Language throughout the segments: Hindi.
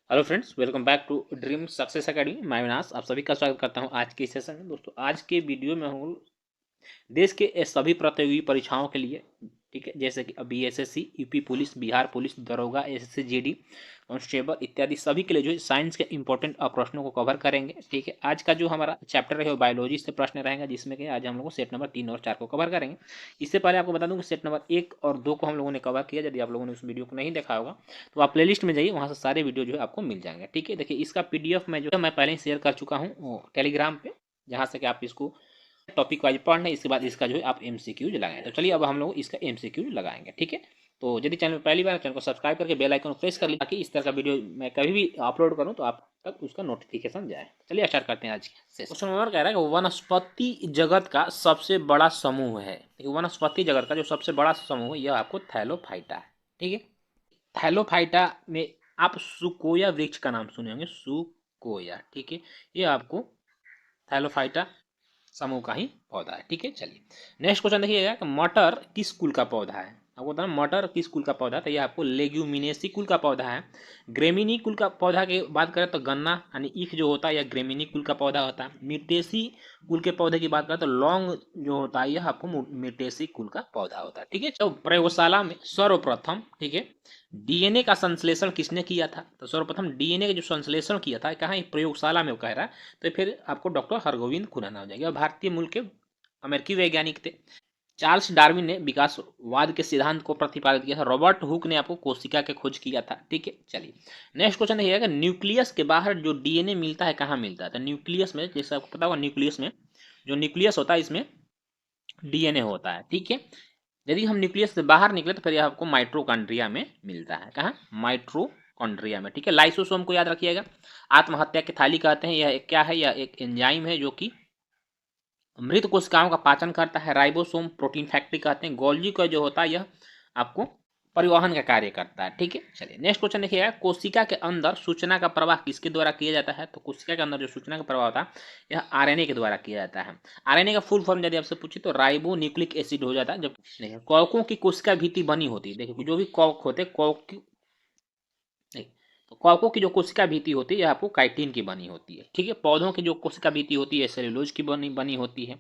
Hello friends, welcome back to dream success academy. मैं विनाश आप सभी का स्वागत करता हूं आज के सेशन में। दोस्तों, आज के वीडियो में हम देश के सभी प्रतियोगी परीक्षाओं के लिए, ठीक है, जैसे कि अभी SSC, UP police, Bihar police, दरोगा, एसएससी जीडी, कांस्टेबल इत्यादि सभी के लिए जो है साइंस के इंपॉर्टेंट प्रश्नों को कवर करेंगे। ठीक है, आज का जो हमारा चैप्टर है वो बायोलॉजी से प्रश्न रहेगा, जिसमें कि आज हम लोग सेट नंबर 3 और 4 को कवर करेंगे। इससे पहले आपको बता दूं कि सेट नंबर 1 और 2 को हम लोगों ने कवर किया। यदि आप लोगों ने उस वीडियो को नहीं देखा होगा तो आप प्लेलिस्ट में जाइए, वहाँ से सारे वीडियो जो है आपको मिल जाएंगे। ठीक है, देखिए इसका पीडीएफ मैं जो है मैं पहले ही शेयर कर चुका हूँ टेलीग्राम पे, जहाँ से कि आप इसको टॉपिक वाइज पढ़ना है। इसके बाद इसका जो है आप एमसीक्यूज लगाएंगे। तो चलिए अब हम लोग इसका एमसीक्यूज लगाएंगे। ठीक है, तो यदि चैनल में पहली बार चैनल को सब्सक्राइब करके बेल आइकन को प्रेस कर लीजिए, ताकि इस तरह का वीडियो मैं कभी भी अपलोड करूं तो आप तक उसका नोटिफिकेशन जाए। चलिए स्टार्ट करते हैं आज से। क्वेश्चन नंबर कह रहा है कि वनस्पति जगत का सबसे बड़ा समूह है। देखिए, वनस्पति जगत का जो सबसे बड़ा समूह है यह आपको थैलोफाइटा है। ठीक है, थैलोफाइटा में आप सुकोया वृक्ष का नाम सुने होंगे, सुकोया। ठीक है, ये आपको थैलोफाइटा समूह का ही पौधा है। ठीक है, चलिए नेक्स्ट क्वेश्चन देखिएगा कि मटर किस कुल का पौधा है। आपको बता मटर किस कुल का पौधा है, तो ये आपको लेग्यूमिनेसी कुल का पौधा है। ग्रेमिनी कुल का पौधा की बात करें तो गन्ना यानी ईख जो होता है यह ग्रेमिनी कुल का पौधा होता है। मिर्टेसी कुल के पौधे की बात करें तो लौंग जो होता है यह आपको मिर्टेसी कुल का पौधा होता है। ठीक है, तो प्रयोगशाला में सर्वप्रथम, ठीक है, डीएनए का संश्लेषण किसने किया था। तो सर्वप्रथम डीएनए का जो संश्लेषण किया था कहाँ, प्रयोगशाला में वो कह रहा है, तो फिर आपको डॉक्टर हरगोविंद खुराना हो जाएगा। भारतीय मूल के अमेरिकी वैज्ञानिक थे। चार्ल्स डार्विन ने विकासवाद के सिद्धांत को प्रतिपादित किया था। रॉबर्ट हुक ने आपको कोशिका की खोज किया था। ठीक है, चलिए नेक्स्ट क्वेश्चन देखिएगा, न्यूक्लियस के बाहर जो डीएनए मिलता है कहाँ मिलता है। तो न्यूक्लियस में, जैसे आपको पता होगा, न्यूक्लियस में जो न्यूक्लियस होता है इसमें डीएनए होता है। ठीक है, यदि हम न्यूक्लियस से बाहर निकले तो फिर यह आपको माइट्रोकॉन्ड्रिया में मिलता है। कहाँ, माइट्रोकॉन्ड्रिया में। ठीक है, लाइसोसोम को याद रखिएगा, आत्महत्या की थैली कहते हैं। यह क्या है, यह एक एंजाइम है जो कि मृत कोशिकाओं का पाचन करता है। राइबोसोम प्रोटीन फैक्ट्री कहते हैं। गोल्जी का जो होता है यह आपको परिवहन का कार्य करता है। ठीक है, चलिए नेक्स्ट क्वेश्चन देखिएगा, कोशिका के अंदर सूचना का प्रवाह किसके द्वारा किया जाता है। तो कोशिका के अंदर जो सूचना का प्रवाह होता है यह आरएनए के द्वारा किया जाता है। आरएनए का फुल फॉर्म यदि आपसे पूछे तो राइबो न्यूक्लिक एसिड हो जाता है। जब देखिए कॉकों की कोशिका भीति बनी होती है, देखिए जो भी कॉक होते हैं, कॉक नहीं, तो कॉकों की जो कोशिका भीति होती है यह आपको काइटिन की बनी होती है। ठीक है, पौधों की जो कोशिका भीति होती है सेल्यूलोज की बनी बनी होती है।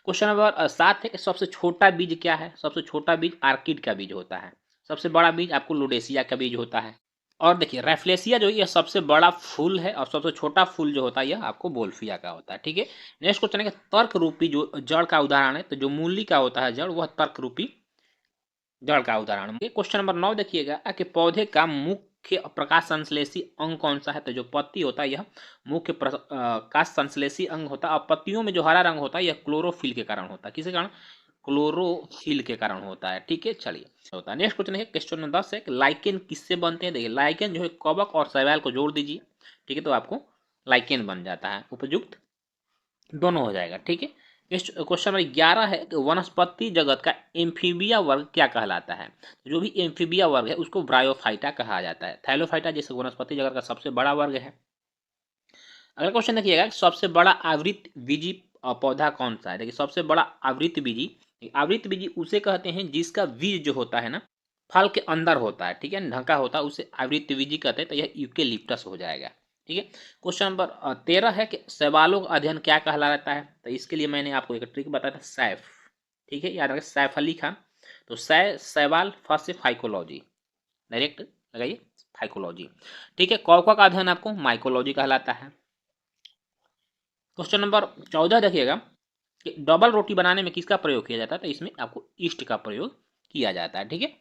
क्वेश्चन नंबर 7 है कि सबसे छोटा बीज क्या है। सबसे छोटा बीज आर्किड का बीज होता है। सबसे बड़ा बीज आपको लोडेसिया का बीज होता है। और देखिए रेफ्लेसिया जो है यह सबसे बड़ा फूल है, और सबसे छोटा फूल जो होता है यह आपको बोल्फिया का होता है। ठीक है, नेक्स्ट क्वेश्चन है कि तर्क रूपी जो जड़ का उदाहरण है, तो जो मूली का होता है जड़, वह तर्क रूपी जड़ का उदाहरण। क्वेश्चन नंबर 9 देखिएगा कि पौधे का मुख्य प्रकाश संश्लेषी अंग कौन सा है। तो जो पत्ती होता है यह मुख्य प्रकाश संश्लेषी अंग होता है। और पत्तियों में जो हरा रंग होता है यह क्लोरोफिल के कारण होता है। किसके कारण, क्लोरोफिल के कारण होता है। ठीक है, चलिए होता है। नेक्स्ट क्वेश्चन है, क्वेश्चन नंबर 10 है कि लाइकेन किससे बनते हैं। देखिए लाइकेन जो है कवक और शैवाल को जोड़ दीजिए, ठीक है, तो आपको लाइकेन बन जाता है। उपयुक्त दोनों हो जाएगा। ठीक है, क्वेश्चन नंबर 11 है कि वनस्पति जगत का एम्फीबिया वर्ग क्या कहलाता है। जो भी एम्फीबिया वर्ग है उसको ब्रायोफाइटा कहा जाता है। थैलोफाइटा जैसे वनस्पति जगत का सबसे बड़ा वर्ग है। अगला क्वेश्चन देखिएगा, सबसे बड़ा आवृत बीजी पौधा कौन सा है। देखिए सबसे बड़ा आवृत बीजी, आवृत बीजी उसे कहते हैं जिसका बीज जो होता है ना फल के अंदर होता है। ठीक है, ढका होता है, उसे आवृत बीजी कहते हैं। तो यह यूकेलिप्टस हो जाएगा। ठीक है, क्वेश्चन नंबर 13 है कि शैवालों का अध्ययन क्या कहलाता है। तो इसके लिए मैंने आपको एक ट्रिक बताया था, सैफ। ठीक है, याद रखें, सैफ अली खान। तो शैवाल फर्स्ट से फाइकोलॉजी, डायरेक्ट लगाइए फाइकोलॉजी। ठीक है, कौवा का अध्ययन आपको माइकोलॉजी कहलाता है। क्वेश्चन नंबर 14 देखिएगा कि डबल रोटी बनाने में किसका प्रयोग किया जाता है। तो इसमें आपको ईस्ट का प्रयोग किया जाता है। ठीक है,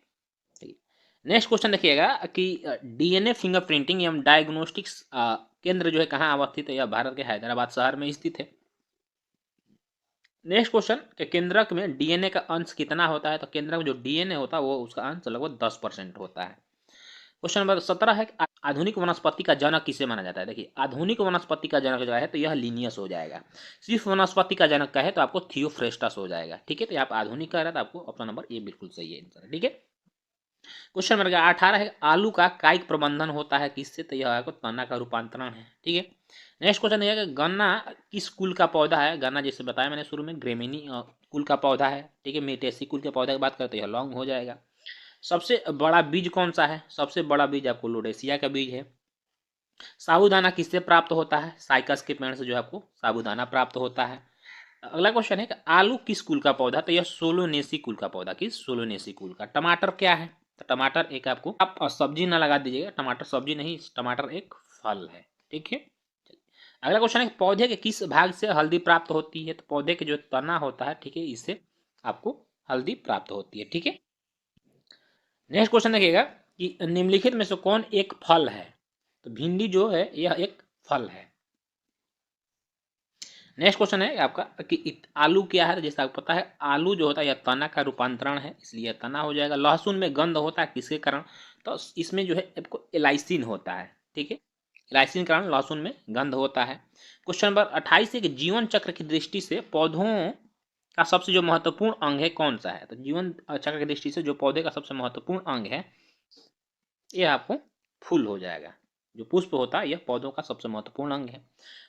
नेक्स्ट क्वेश्चन देखिएगा कि डीएनए फिंगरप्रिंटिंग एवं डायग्नोस्टिक्स केंद्र जो है कहाँ अवस्थित है। यह भारत के हैदराबाद शहर में स्थित है। नेक्स्ट क्वेश्चन कि केंद्रक में डीएनए का अंश कितना होता है। तो केंद्रक में जो डीएनए होता है वो उसका अंश लगभग 10% होता है। क्वेश्चन नंबर 17 है कि आधुनिक वनस्पति का जनक किसे माना जाता है। देखिए आधुनिक वनस्पति का जनक जो है तो यह लिनियस हो जाएगा। सिर्फ वनस्पति का जनक का है तो आपको थियोफ्रेस्टस हो जाएगा। ठीक है, तो आप आधुनिक कह रहा है तो आपको ऑप्शन नंबर ए बिल्कुल सही है। ठीक है, क्वेश्चन नंबर 18 है आलू का कायिक प्रबंधन होता है किससे। तो यह आपको तना का रूपांतरण है। ठीक है, नेक्स्ट क्वेश्चन है कि गन्ना किस कुल का पौधा है। गन्ना जैसे बताया मैंने शुरू में ग्रेमिनी कुल का पौधा है। ठीक है, मेटेसी कुल के पौधे की बात करते हैं लॉन्ग हो जाएगा। सबसे बड़ा बीज कौन सा है। सबसे बड़ा बीज आपको लोडेसिया का बीज है। साबूदाना किससे प्राप्त होता है? साइकस के पेड़ से जो है आपको साबूदाना प्राप्त होता है। अगला क्वेश्चन है कि आलू किस कुल का पौधा? तो यह सोलोनेसी कुल का पौधा। किस? सोलोनेसी कुल का। टमाटर क्या है? तो टमाटर एक आपको, आप सब्जी ना लगा दीजिएगा, टमाटर सब्जी नहीं, टमाटर एक फल है। ठीक है। अगला क्वेश्चन है पौधे के किस भाग से हल्दी प्राप्त होती है? तो पौधे के जो तना होता है, ठीक है, इससे आपको हल्दी प्राप्त होती है। ठीक है। नेक्स्ट क्वेश्चन देखिएगा कि निम्नलिखित में से कौन एक फल है? तो भिंडी जो है यह एक फल है। नेक्स्ट क्वेश्चन है आपका कि आलू क्या है? तो जैसे आपको पता है आलू जो होता है यह तना का रूपांतरण है, इसलिए तना हो जाएगा। लहसुन में गंध होता है किसके कारण? तो इसमें जो है आपको एलाइसिन होता है। ठीक है। एलाइसिन के कारण लहसुन में गंध होता है। क्वेश्चन नंबर 28 है कि जीवन चक्र की दृष्टि से पौधों का सबसे जो महत्वपूर्ण अंग है कौन सा है? तो जीवन चक्र की दृष्टि से जो पौधे का सबसे महत्वपूर्ण अंग है यह आपको फूल हो जाएगा। जो पुष्प होता है यह पौधों का सबसे महत्वपूर्ण अंग है।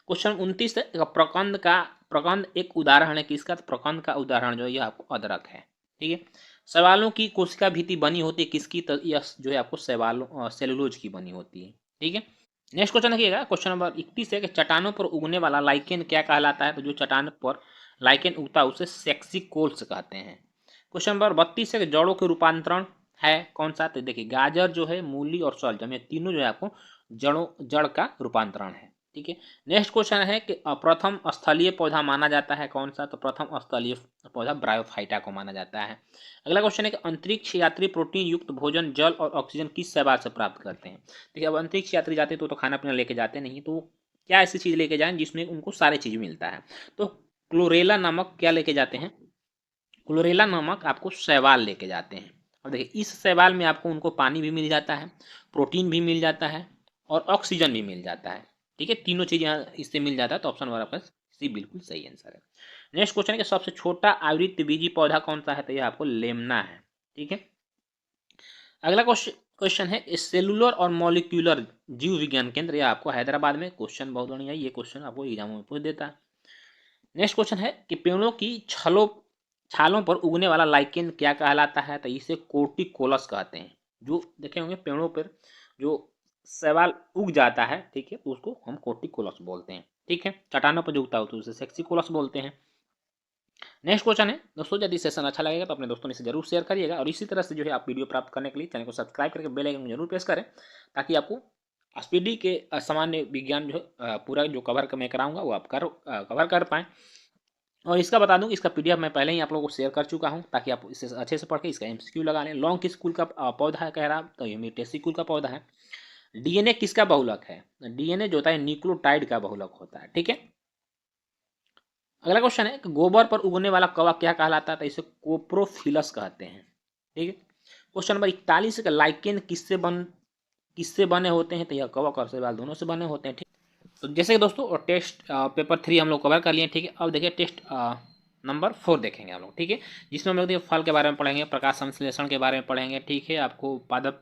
क्वेश्चन 29 है प्रकंद एक उदाहरण है किसका? तो प्रकंद का उदाहरण जो है यह आपको अदरक है। ठीक है। शैवालों की कोशिका भित्ति बनी होती है किसकी? तो यह जो है आपको शैवालों सेलुलोज की बनी होती है। ठीक है। नेक्स्ट क्वेश्चन देखिएगा, क्वेश्चन नंबर 31 है कि चट्टानों पर उगने वाला लाइकेन क्या कहलाता है? तो जो चट्टान पर लाइकेन उगता है उसे सेक्सिकोल्स कहते हैं। क्वेश्चन नंबर 32 है कि जड़ों के रूपांतरण है कौन सा? तो देखिए गाजर जो है, मूली और शलजम, ये तीनों जो है आपको जड़ का रूपांतरण है। ठीक है। नेक्स्ट क्वेश्चन है कि प्रथम स्थलीय पौधा माना जाता है कौन सा? तो प्रथम स्थलीय पौधा ब्रायोफाइटा को माना जाता है। अगला क्वेश्चन है कि अंतरिक्ष यात्री प्रोटीन युक्त भोजन जल और ऑक्सीजन किस शैवाल से प्राप्त करते हैं? देखिए अब अंतरिक्ष यात्री जाते तो खाना पीना लेके जाते नहीं, तो क्या ऐसी चीज लेके जाएं जिसमें उनको सारी चीज मिलता है? तो क्लोरेला नामक क्या लेके जाते हैं? क्लोरेला नामक आपको शैवाल लेके जाते हैं। और देखिए इस शैवाल में आपको उनको पानी भी मिल जाता है, प्रोटीन भी मिल जाता है और ऑक्सीजन भी मिल जाता है। ठीक है। तीनों चीज यहाँ इससे मिल जाता है, तो ऑप्शन आपका सी बिल्कुल सही आंसर है। नेक्स्ट क्वेश्चन है कि सबसे छोटा आवृतबीजी पौधा कौन सा है? तो यह आपको लेमना है। ठीक है। अगला क्वेश्चन है सेलुलर और मॉलिक्यूलर जीव विज्ञान केंद्र, यह आपको हैदराबाद में। क्वेश्चन बहुत बढ़िया, ये क्वेश्चन आपको एग्जामों में पूछ देता है। नेक्स्ट क्वेश्चन है कि पेड़ों की छालों पर उगने वाला लाइकेन क्या कहलाता है? तो इसे कोर्टिकोलस कहते हैं। जो देखे होंगे पेड़ों पर जो शैवाल उग जाता है, ठीक है, तो उसको हम कोर्टिकोलस बोलते हैं। ठीक है। चट्टानों पर जो उगता है तो उसे सेक्सिकोलस बोलते हैं। नेक्स्ट क्वेश्चन है दोस्तों, यदि सेशन अच्छा लगेगा तो अपने दोस्तों से जरूर शेयर करिएगा और इसी तरह से जो है आप वीडियो प्राप्त करने के लिए चैनल को सब्सक्राइब करके बेल आइकन जरूर प्रेस करें, ताकि आपको स्पीडी के सामान्य विज्ञान जो है पूरा जो कवर मैं कराऊंगा वो आप कवर कर पाएँ। और इसका बता दूं कि इसका पीडीएफ मैं पहले ही आप लोगों को शेयर कर चुका हूं, ताकि आप इसे अच्छे से पढ़ के इसका एमसीक्यू लगा लें। लॉन्ग किस कुल का पौधा है कह रहा, तो ये मीटेसी कुल का पौधा है। डीएनए किसका बहुलक है? डीएनए जो होता है न्यूक्लियोटाइड का बहुलक होता है। ठीक है। अगला क्वेश्चन है कि गोबर पर उगने वाला कवक क्या कहलाता है? तो इसे कोप्रोफिलस कहते हैं। ठीक है। क्वेश्चन नंबर 41 का लाइकेन किससे बने होते हैं? तो यह कवक और शैवाल दोनों से बने होते हैं। ठीक। तो जैसे कि दोस्तों टेस्ट पेपर 3 हम लोग कवर कर लिए। ठीक है। अब देखिए टेस्ट नंबर 4 देखेंगे हम लोग। ठीक है। जिसमें हम लोग देखिए फल के बारे में पढ़ेंगे, प्रकाश संश्लेषण के बारे में पढ़ेंगे। ठीक है। आपको पादप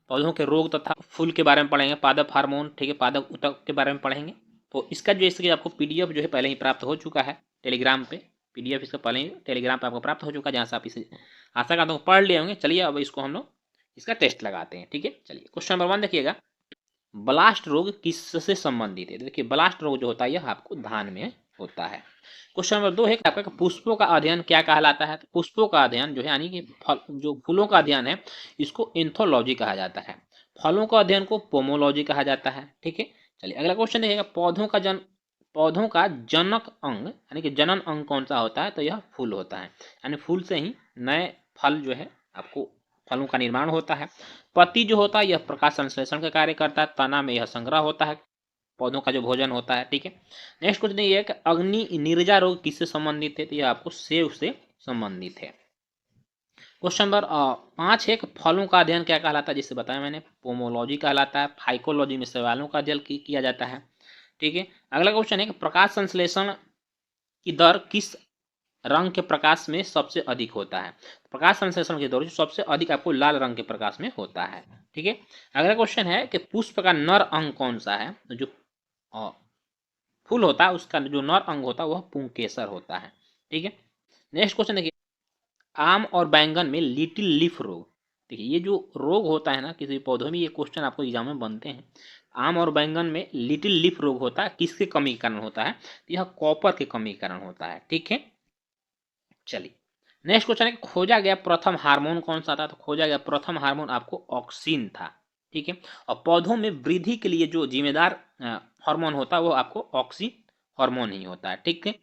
पौधों के रोग तथा फूल के बारे में पढ़ेंगे, पादप हार्मोन, ठीक है, पादप ऊतक के बारे में पढ़ेंगे। तो इसका जो इसके आपको पीडीएफ जो है पहले ही प्राप्त हो चुका है टेलीग्राम पे। पीडीएफ इसका पहले ही टेलीग्राम पे आपको प्राप्त हो चुका है, जहाँ से आप इसे आशा करता हूँ पढ़ लिए होंगे। चलिए अब इसको हम लोग इसका टेस्ट लगाते हैं। ठीक है। चलिए क्वेश्चन नंबर 1 देखिएगा, ब्लास्ट रोग किससे संबंधित है? देखिए ब्लास्ट रोग जो होता है यह आपको धान में होता है। क्वेश्चन नंबर 2 है कि आपका पुष्पों का अध्ययन क्या कहलाता है? तो पुष्पों का अध्ययन जो है यानी कि जो फूलों का अध्ययन है इसको एंथोलॉजी कहा जाता है। फलों का अध्ययन को पोमोलॉजी कहा जाता है। ठीक है। चलिए अगला क्वेश्चन देखिएगा, पौधों का जनक अंग यानी कि जनन अंग कौन सा होता है? तो यह फूल होता है, यानी फूल से ही नए फल जो है आपको फलों का निर्माण होता है। पत्ती जो होता है यह प्रकाश संश्लेषण का कार्य करता है। तना में यह संग्रह होता है, पौधों का जो भोजन होता है। ठीक है। नेक्स्ट क्वेश्चन ये है कि अग्नि निर्जा रोग किससे संबंधित है? तो यह आपको सेव से संबंधित है। क्वेश्चन नंबर 5 है कि फलों का अध्ययन क्या कहलाता है? जिससे बताया मैंने पोमोलॉजी कहलाता है। फाइकोलॉजी में शैवालों का अध्ययन किया जाता है। ठीक है। अगला क्वेश्चन है कि प्रकाश संश्लेषण की दर किस रंग के प्रकाश में सबसे अधिक होता है? प्रकाश संश्लेषण की दर सबसे अधिक आपको लाल रंग के प्रकाश में होता है। ठीक है। अगला क्वेश्चन है कि पुष्प का नर अंग कौन सा है? तो जो फूल होता है उसका जो नर अंग होता है वह पुंकेसर होता है। ठीक है। नेक्स्ट क्वेश्चन देखिए, आम और बैंगन में लिटिल लीफ रोग, देखिए ये जो रोग होता है ना किसी पौधों में, ये क्वेश्चन आपको एग्जाम में बनते हैं। आम और बैंगन में लिटिल लीफ रोग होता है, किसके कमी के कारण होता है? तो यह कॉपर के कमी के कारण होता है। ठीक है, चलिए नेक्स्ट क्वेश्चन है, खोजा गया प्रथम हार्मोन कौन सा था? तो खोजा गया प्रथम हार्मोन आपको ऑक्सिन था। ठीक है, और पौधों में वृद्धि के लिए जो जिम्मेदार हार्मोन होता है वो आपको ऑक्सी हार्मोन ही होता है। ठीक है,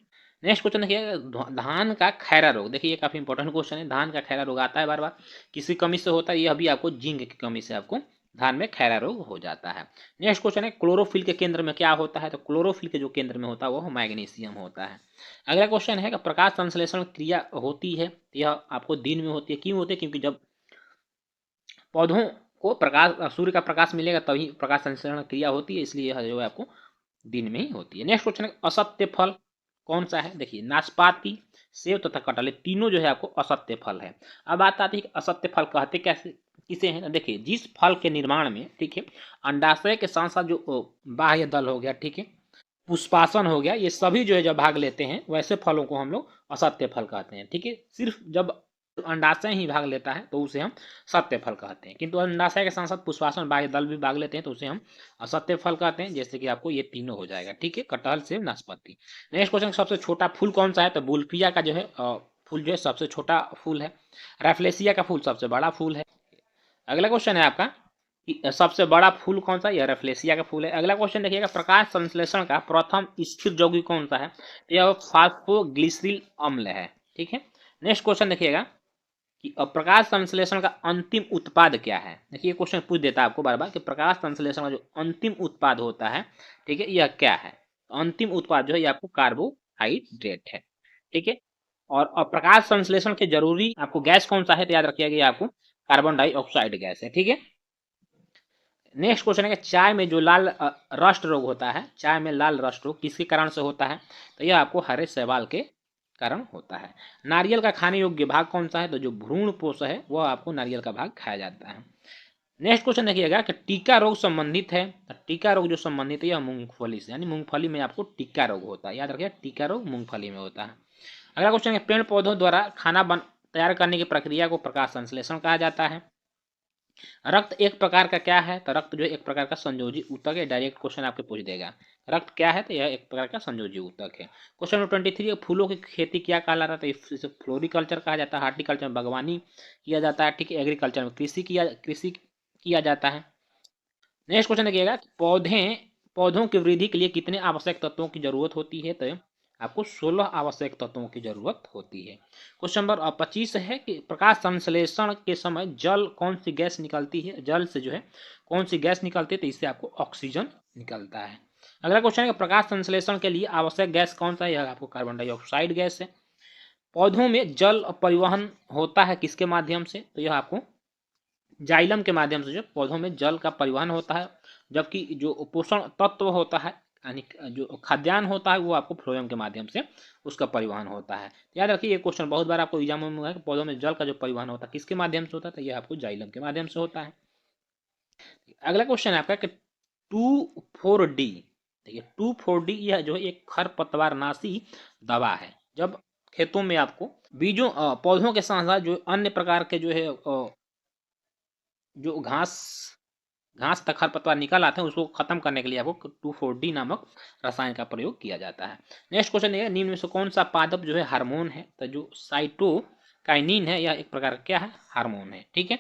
नेक्स्ट क्वेश्चन देखिए, धान का खैरा रोग, देखिए ये काफी इंपॉर्टेंट क्वेश्चन है। धान का खैरा रोग आता है बार बार, किसी कमी से होता है? ये अभी आपको जिंक की कमी से आपको धान में खैरा रोग हो जाता है। नेक्स्ट क्वेश्चन है, क्लोरोफिल के केंद्र में क्या होता है? तो क्लोरोफिल के जो केंद्र में होता है वो मैग्नीशियम होता है। अगला क्वेश्चन है कि प्रकाश संश्लेषण क्रिया होती है, यह आपको दिन में होती है। क्यों होती है? क्योंकि जब पौधों को प्रकाश, सूर्य का प्रकाश मिलेगा तभी प्रकाश संश्लेषण क्रिया होती है, इसलिए यह जो है आपको दिन में ही होती है। नेक्स्ट क्वेश्चन है, असत्य फल कौन सा है? देखिए नाशपाती, सेब तथा कटहल, तीनों जो है आपको असत्य फल है। अब बात आती है कि असत्य फल कहते कैसे किसे हैं? देखिए जिस फल के निर्माण में, ठीक है, अंडाशय के साथ साथ जो बाह्य दल हो गया, ठीक है, पुष्पासन हो गया, ये सभी जो है जब भाग लेते हैं वैसे फलों को हम लोग असत्य फल कहते हैं। ठीक है, सिर्फ जब अंडाशय ही भाग लेता है तो उसे हम सत्य फल कहते हैं, किंतु अंडाशय के साथ साथ पुष्पासन बाह्य दल भी भाग लेते हैं तो उसे हम असत्य फल कहते हैं। जैसे कि आपको ये तीनों हो जाएगा। ठीक है, कटहल से नाशपाती। नेक्स्ट क्वेश्चन, सबसे छोटा फूल कौन सा है? तो बुल्फिया का जो है फूल जो है सबसे छोटा फूल है। रैफ्लेसिया का फूल सबसे बड़ा फूल है। अगला क्वेश्चन है आपका कि सबसे बड़ा फूल कौन सा? यह रेफ्लेशिया का फूल है। अगला क्वेश्चन देखिएगा, प्रकाश संश्लेषण का प्रथम स्थिर यौगिक कौन सा है? तो यह फास्फोग्लिसरिल अम्ल है। ठीक है, नेक्स्ट क्वेश्चन देखिएगा कि प्रकाश संश्लेषण का अंतिम उत्पाद क्या है? देखिए क्वेश्चन पूछ देता है आपको बार बार कि प्रकाश संश्लेषण का जो अंतिम उत्पाद होता है, ठीक है, यह क्या है? अंतिम उत्पाद जो है ये आपको कार्बोहाइड्रेट है। ठीक है, और प्रकाश संश्लेषण के जरूरी आपको गैस कौन सा है? तो याद रखिएगा ये आपको कार्बन डाइऑक्साइड गैस है। ठीक है, नेक्स्ट क्वेश्चन है कि चाय में जो लाल रस्ट रोग होता है, चाय में लाल रस्ट रोग किसके कारण से होता है? तो यह आपको हरे शैवाल के कारण होता है। नारियल का खाने योग्य भाग कौन सा है? तो जो भ्रूण पोष है वह आपको नारियल का भाग खाया जाता है। नेक्स्ट क्वेश्चन देखिएगा कि टीका रोग संबंधित है, तो टीका रोग जो संबंधित है यह मूंगफली से, यानी मूंगफली में आपको टीका रोग होता है। याद रखिएगा टीका रोग मूंगफली में होता है। अगला क्वेश्चन है, पेड़ पौधों द्वारा खाना तैयार करने की प्रक्रिया को प्रकाश संश्लेषण कहा जाता है। रक्त एक प्रकार का क्या है? तो रक्त जो है एक प्रकार का संयोजी ऊतक है। डायरेक्ट क्वेश्चन आपके पूछ देगा रक्त क्या है? तो यह एक प्रकार का संयोजी ऊतक है। क्वेश्चन नंबर 23, फूलों की खेती क्या कहलाता है? तो इसे फ्लोरिकल्चर कहा जाता है। हार्टिकल्चर में बागवानी किया जाता है। ठीक है, एग्रीकल्चर में कृषि किया जाता है। नेक्स्ट क्वेश्चन देखिएगा, पौधों की वृद्धि के लिए कितने आवश्यक तत्वों की जरूरत होती है? तो आपको 16 आवश्यक तत्वों की जरूरत होती है। क्वेश्चन नंबर 25 है कि प्रकाश संश्लेषण के समय जल कौन सी गैस निकलती है? जल से जो है कौन सी गैस निकलती है? तो इससे आपको ऑक्सीजन निकलता है। अगला क्वेश्चन है कि प्रकाश संश्लेषण के लिए आवश्यक गैस कौन सा है? यह आपको कार्बन डाइऑक्साइड गैस है। पौधों में जल परिवहन होता है किसके माध्यम से? तो यह आपको जाइलम के माध्यम से जो पौधों में जल का परिवहन होता है, जबकि जो पोषण तत्व होता है यानी जो खाद्यान्न होता है वो आपको फ्लोएम के माध्यम से उसका परिवहन होता है। याद रखिए ये क्वेश्चन बहुत बार आपको एग्जाम में है कि पौधों में जल का जो परिवहन होता है किसके माध्यम से होता है? तो ये आपको जाइलम के माध्यम से होता है। अगला क्वेश्चन है आपका कि 2,4-D, देखिए 2,4-D यह जो है एक खरपतवारनाशी दवा है। जब खेतों में आपको बीजों पौधों के साथ साथ जो अन्य प्रकार के जो है जो घास तक खरपतवार निकल आते हैं उसको खत्म करने के लिए आपको 2,4-D नामक रसायन का प्रयोग किया जाता है। नेक्स्ट क्वेश्चन है, निम्न में से कौन सा पादप जो है हार्मोन है? तो जो साइटोकाइनिन है यह एक प्रकार का क्या है? हार्मोन है। ठीक है,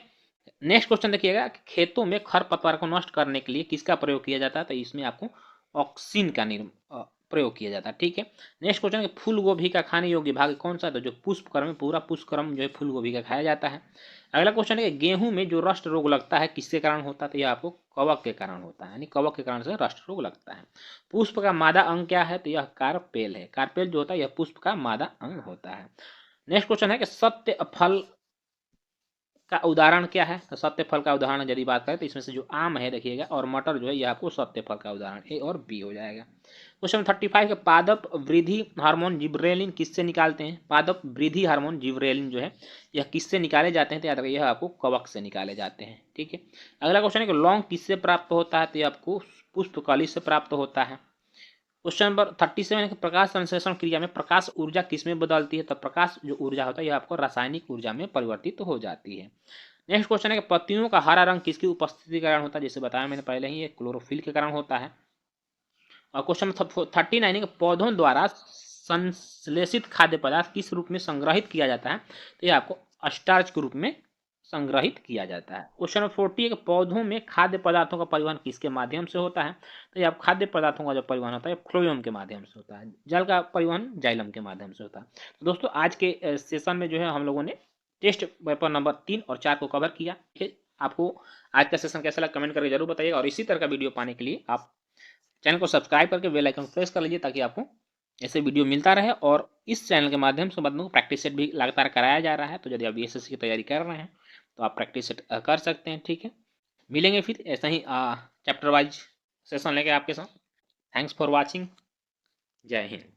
नेक्स्ट क्वेश्चन देखिएगा, खेतों में खरपतवार को नष्ट करने के लिए किसका प्रयोग किया जाता है? तो इसमें आपको ऑक्सिन का प्रयोग किया जाता है। ठीक है, नेक्स्ट क्वेश्चन है, फूल गोभी का खाने योग्य भाग कौन सा है? तो जो पुष्पक्रम है, पूरा पुष्पक्रम जो है फूल गोभी का खाया जाता है। अगला क्वेश्चन है, गेहूं में जो रस्ट रोग लगता है किसके कारण होता है? तो यह आपको कवक के कारण होता है, यानी कवक के कारण से रस्ट रोग लगता है। पुष्प का मादा अंग क्या है? तो यह कार्पेल है। कार्पेल जो होता है यह पुष्प का मादा अंग होता है। नेक्स्ट क्वेश्चन है कि सत्य फल का उदाहरण क्या है? तो सत्य फल का उदाहरण यदि बात करें तो इसमें से जो आम है देखिएगा और मटर जो है यह आपको सत्य फल का उदाहरण ए और बी हो जाएगा। क्वेश्चन 35 के पादप वृद्धि हार्मोन जिब्रेलिन किससे निकालते हैं? पादप वृद्धि हार्मोन जिब्रेलिन जो है यह किससे निकाले जाते हैं? तो याद रखिए यह आपको कवक से निकाले जाते हैं। ठीक है, अगला क्वेश्चन है कि लौंग किससे प्राप्त होता है? तो यह आपको पुष्पकली से प्राप्त होता है। क्वेश्चन नंबर 37 है, प्रकाश संश्लेषण क्रिया में प्रकाश ऊर्जा किसमें बदलती है? तो प्रकाश जो ऊर्जा होता है यह आपको रासायनिक ऊर्जा में परिवर्तित हो जाती है। नेक्स्ट क्वेश्चन है कि पत्तियों का हरा रंग किसकी उपस्थिति के कारण होता है? जैसे बताया मैंने पहले ही, ये क्लोरोफिल के कारण होता है। और क्वेश्चन 39 है कि पौधों द्वारा संश्लेषित खाद्य पदार्थ किस रूप में संग्रहित किया जाता है? तो ये आपको स्टार्च के रूप में संग्रहित किया जाता है। क्वेश्चन नंबर 40 है कि पौधों में खाद्य पदार्थों का परिवहन किसके माध्यम से होता है? तो ये आप खाद्य पदार्थों का जो परिवहन होता है फ्लोएम के माध्यम से होता है। जल का परिवहन जाइलम के माध्यम से होता है। तो दोस्तों आज के सेशन में जो है हम लोगों ने टेस्ट पेपर नंबर 3 और 4 को कवर किया। ठीक है, आपको आज का सेशन कैसा लगा कमेंट करके जरूर बताइएगा, और इसी तरह का वीडियो पाने के लिए आप चैनल को सब्सक्राइब करके बेल आइकन प्रेस कर लीजिए ताकि आपको ऐसे वीडियो मिलता रहे। और इस चैनल के माध्यम से बंदों को प्रैक्टिस सेट भी लगातार कराया जा रहा है, तो यदि आप बीएसएससी की तैयारी कर रहे हैं तो आप प्रैक्टिस सेट कर सकते हैं। ठीक है, मिलेंगे फिर ऐसा ही चैप्टर वाइज सेशन लेके आपके साथ। Thanks for watching. जय हिंद।